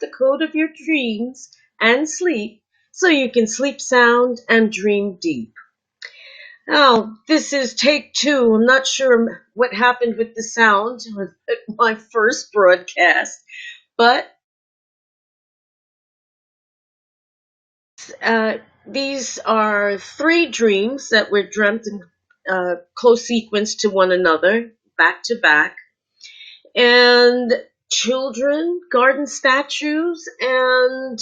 the code of your dreams and sleep so you can sleep sound and dream deep. Now, this is take two. I'm not sure what happened with the sound at my first broadcast, but these are three dreams that were dreamt in close sequence to one another, back to back. And children, garden statues, and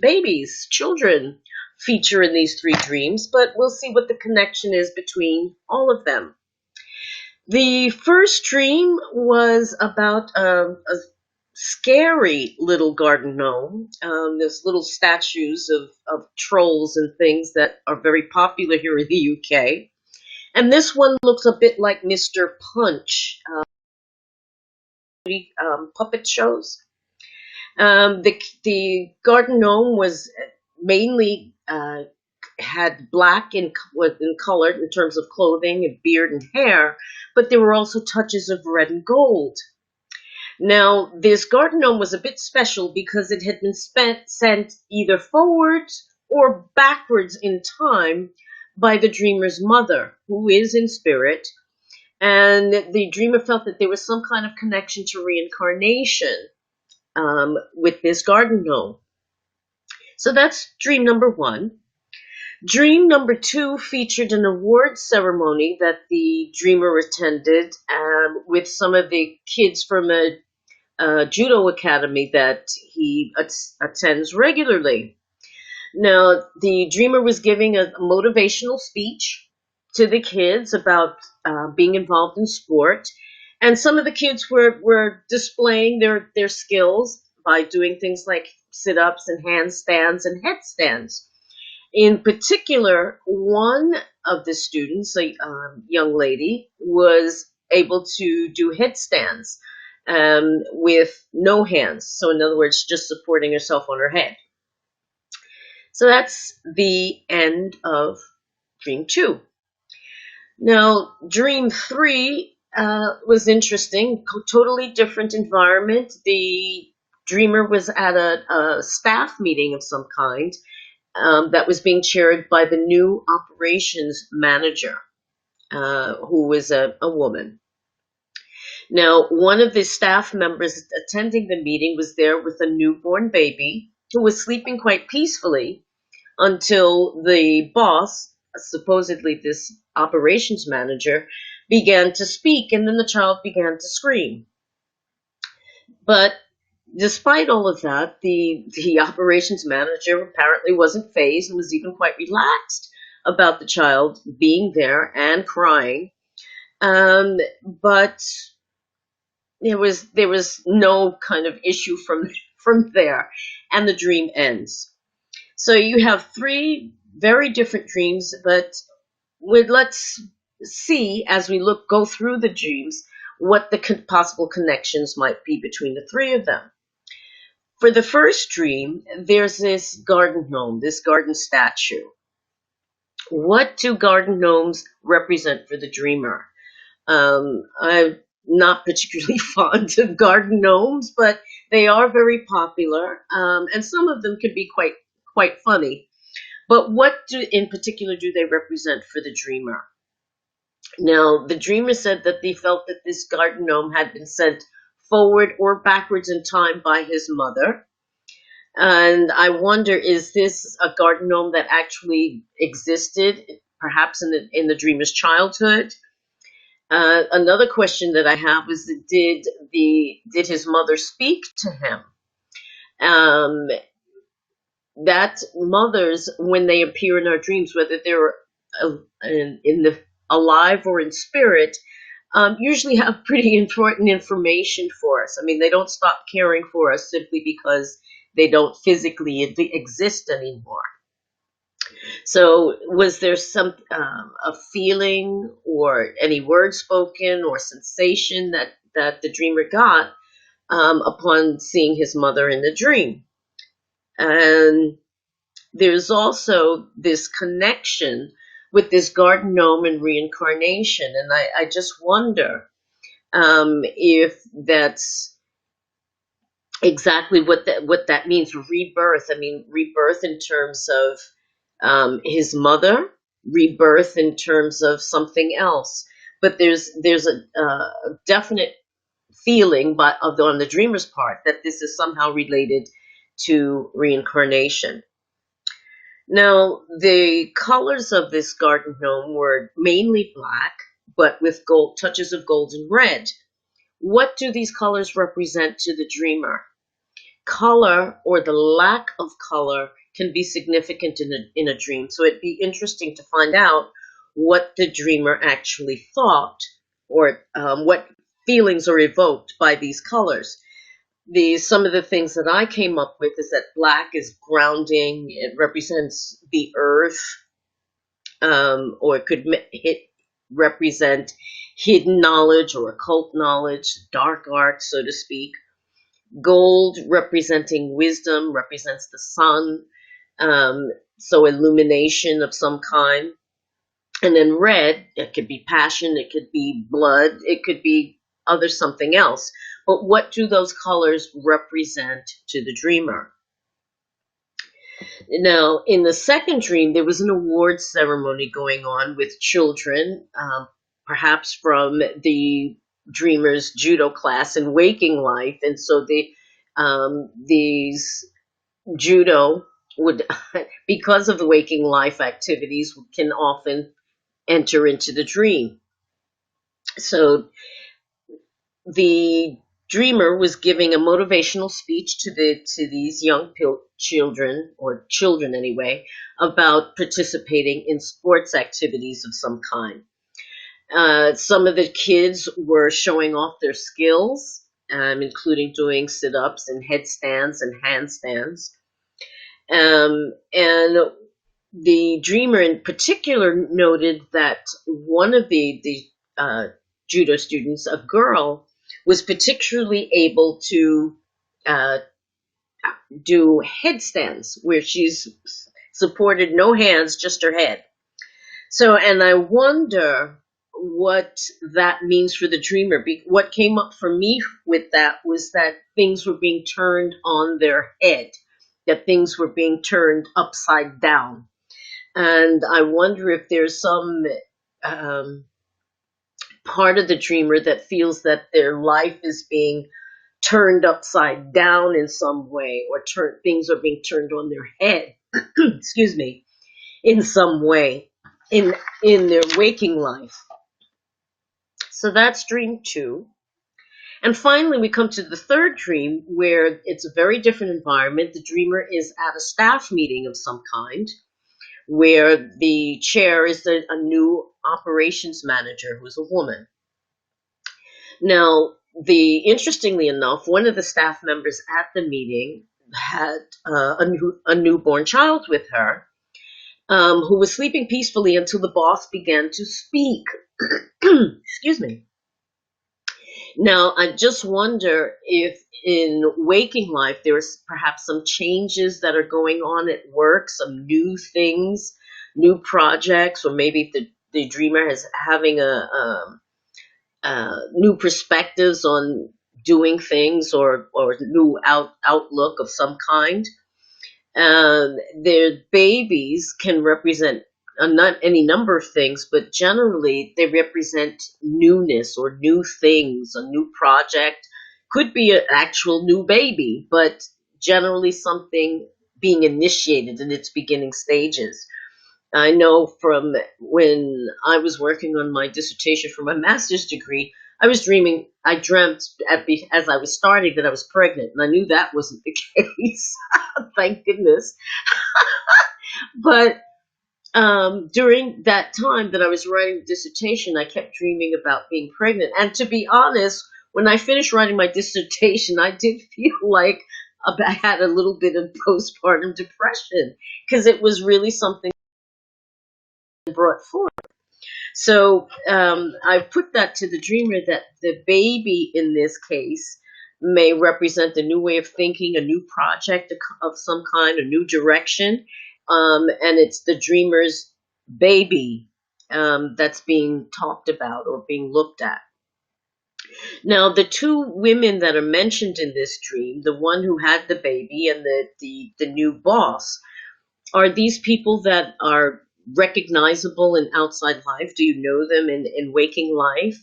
babies, children feature in these three dreams, but we'll see what the connection is between all of them. The first dream was about a scary little garden gnome. There's little statues of trolls and things that are very popular here in the UK. And this one looks a bit like Mr. Punch, puppet shows. The garden gnome was mainly had black in color in terms of clothing and beard and hair, but there were also touches of red and gold. Now, this garden gnome was a bit special because it had been sent either forwards or backwards in time by the dreamer's mother, who is in spirit, and the dreamer felt that there was some kind of connection to reincarnation with this garden gnome. So that's dream number one. Dream number two featured an award ceremony that the dreamer attended with some of the kids from a judo academy that he attends regularly. Now, the dreamer was giving a motivational speech to the kids about being involved in sport, and some of the kids were displaying their skills by doing things like sit-ups and handstands and headstands. In particular, one of the students, a young lady, was able to do headstands with no hands. So in other words, just supporting herself on her head. So that's the end of dream two. Now, dream three was interesting, totally different environment. The dreamer was at a staff meeting of some kind that was being chaired by the new operations manager, who was a woman. Now, one of the staff members attending the meeting was there with a newborn baby who was sleeping quite peacefully until the boss, supposedly this operations manager, began to speak, and then the child began to scream. But despite all of that, the operations manager apparently wasn't fazed and was even quite relaxed about the child being there and crying. But there was no kind of issue from there, and the dream ends. So you have three very different dreams, but let's see as we go through the dreams what the possible connections might be between the three of them. For the first dream, there's this garden gnome, this garden statue. What do garden gnomes represent for the dreamer? I'm not particularly fond of garden gnomes, but they are very popular, and some of them can be quite funny. But what in particular do they represent for the dreamer? Now, the dreamer said that they felt that this garden gnome had been sent forward or backwards in time by his mother. And I wonder, is this a garden gnome that actually existed, perhaps in the dreamer's childhood? Another question that I have is, did his mother speak to him? That mothers, when they appear in our dreams, whether they're alive or in spirit, usually have pretty important information for us. I mean, they don't stop caring for us simply because they don't physically exist anymore. So was there some a feeling or any word spoken or sensation that the dreamer got upon seeing his mother in the dream? And there's also this connection with this garden gnome and reincarnation. And I just wonder if that's exactly what that means. Rebirth. I mean, rebirth in terms of his mother, rebirth in terms of something else. But there's a definite feeling, but on the dreamer's part, that this is somehow related to reincarnation. Now, the colors of this garden gnome were mainly black, but with gold touches of gold and red. What do these colors represent to the dreamer? Color, or the lack of color, can be significant in a dream. So it'd be interesting to find out what the dreamer actually thought, or what feelings are evoked by these colors. Some of the things that I came up with is that black is grounding. It represents the earth, or it could represent hidden knowledge or occult knowledge, dark art, so to speak. Gold, representing wisdom, represents the sun, so illumination of some kind. And then red, it could be passion, it could be blood, it could be other something else. But what do those colors represent to the dreamer? Now, in the second dream, there was an awards ceremony going on with children, perhaps from the dreamer's judo class in waking life. And so these judo would, because of the waking life activities, can often enter into the dream. So the dreamer was giving a motivational speech to these young children, or children anyway, about participating in sports activities of some kind. Some of the kids were showing off their skills, including doing sit-ups and headstands and handstands. And the dreamer in particular noted that one of the judo students, a girl, was particularly able to uh, do headstands where she's supported no hands, just her head. So, and I wonder what that means for the dreamer. What came up for me with that was that things were being turned on their head, that things were being turned upside down. And I wonder if there's some um, part of the dreamer that feels that their life is being turned upside down in some way, or things are being turned on their head, excuse me, in some way in their waking life. So that's dream two. And finally, we come to the third dream, where it's a very different environment. The dreamer is at a staff meeting of some kind, where the chair is a new operations manager who's a woman. Now, interestingly enough, one of the staff members at the meeting had a newborn child with her, who was sleeping peacefully until the boss began to speak. Excuse me. Now, I just wonder if in waking life there's perhaps some changes that are going on at work, some new things, new projects, or maybe the dreamer is having new perspectives on doing things, or new outlook of some kind. Their babies can represent not any number of things, but generally they represent newness or new things, a new project. Could be an actual new baby, but generally something being initiated in its beginning stages. I know from when I was working on my dissertation for my master's degree, I dreamt as I was starting that I was pregnant, and I knew that wasn't the case. Thank goodness. But during that time that I was writing the dissertation, I kept dreaming about being pregnant. And to be honest, when I finished writing my dissertation, I did feel like I had a little bit of postpartum depression, because it was really something brought forth. So I put that to the dreamer, that the baby in this case may represent a new way of thinking, a new project of some kind, a new direction. And it's the dreamer's baby that's being talked about or being looked at. Now, the two women that are mentioned in this dream, the one who had the baby and the new boss, are these people that are recognizable in outside life? Do you know them in waking life?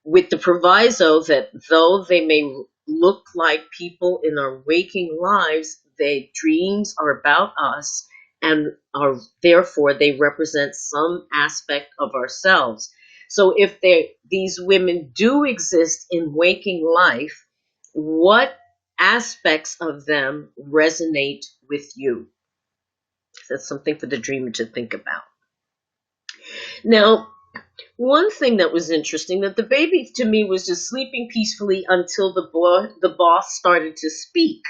With the proviso that though they may look like people in our waking lives, their dreams are about us and are therefore they represent some aspect of ourselves. So if these women do exist in waking life, what aspects of them resonate with you? That's something for the dreamer to think about. Now, one thing that was interesting, that the baby to me was just sleeping peacefully until the boss started to speak.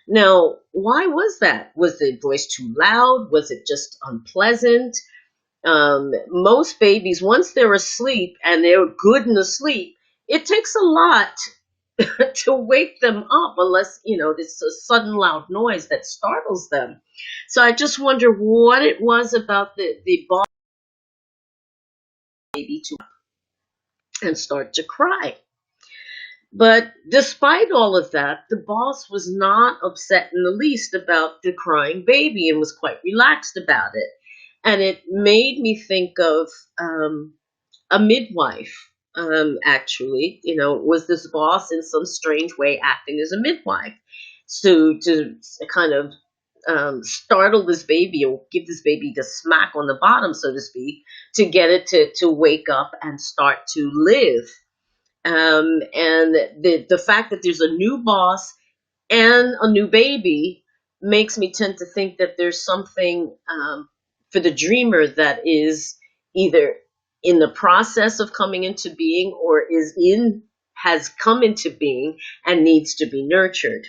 Now, why was that? Was the voice too loud? Was it just unpleasant? Most babies, once they're asleep and they're good in the sleep, it takes a lot to wake them up, unless there's a sudden loud noise that startles them. So I just wonder what it was about the boss baby to and start to cry. But despite all of that, the boss was not upset in the least about the crying baby and was quite relaxed about it. And it made me think of a midwife, actually. Was this boss in some strange way acting as a midwife to kind of startle this baby or give this baby the smack on the bottom, so to speak, to get it to wake up and start to live. And the fact that there's a new boss and a new baby makes me tend to think that there's something for the dreamer that is either in the process of coming into being or has come into being and needs to be nurtured.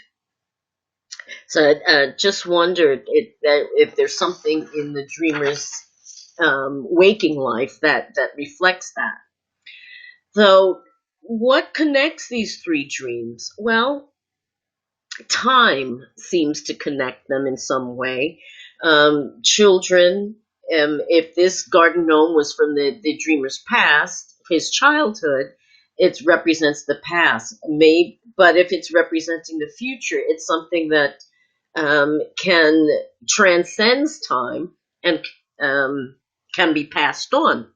So I just wondered if there's something in the dreamer's waking life that reflects that. So, what connects these three dreams? Well, time seems to connect them in some way. Children, if this garden gnome was from the dreamer's past, his childhood, it represents the past. But if it's representing the future, it's something that can transcends time and can be passed on.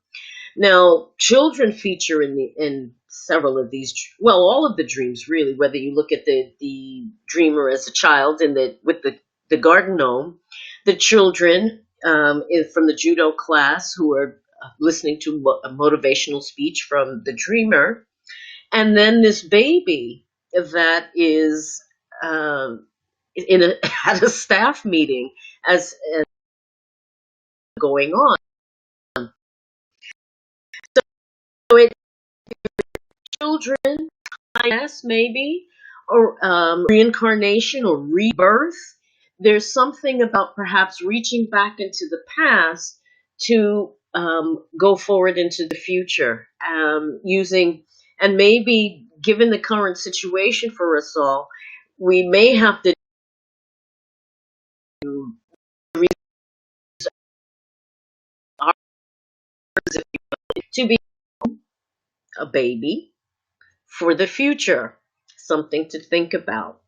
Now, children feature in several of these, well, all of the dreams really. Whether you look at the dreamer as a child with the garden gnome, the children from the judo class who are listening to a motivational speech from the dreamer, and then this baby that is at a staff meeting as going on. So it children, I guess, maybe, or reincarnation or rebirth. There's something about perhaps reaching back into the past to go forward into the future, using, and maybe given the current situation for us all, we may have to to be a baby for the future, something to think about.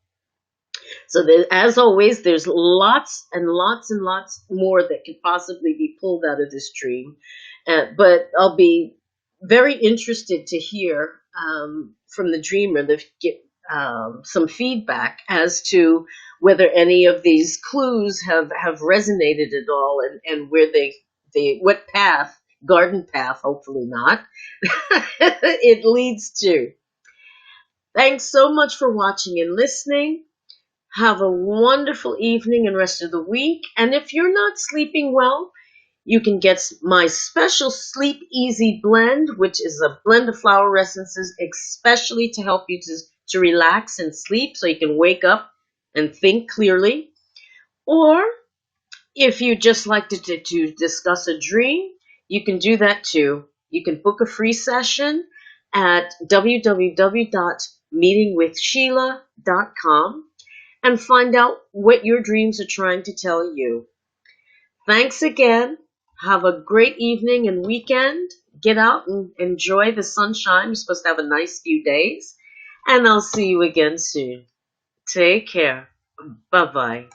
So as always, there's lots and lots and lots more that could possibly be pulled out of this dream. But I'll be very interested to hear from the dreamer, get some feedback as to whether any of these clues have resonated at all, and where what path, garden path, hopefully not, it leads to. Thanks so much for watching and listening. Have a wonderful evening and rest of the week. And if you're not sleeping well, you can get my special Sleep Easy blend, which is a blend of flower essences, especially to help you to relax and sleep so you can wake up and think clearly. Or if you just like to discuss a dream, you can do that too. You can book a free session at www.meetingwithsheila.com and find out what your dreams are trying to tell you. Thanks again. Have a great evening and weekend. get out and enjoy the sunshine. We're supposed to have a nice few days. And I'll see you again soon. Take care. Bye bye.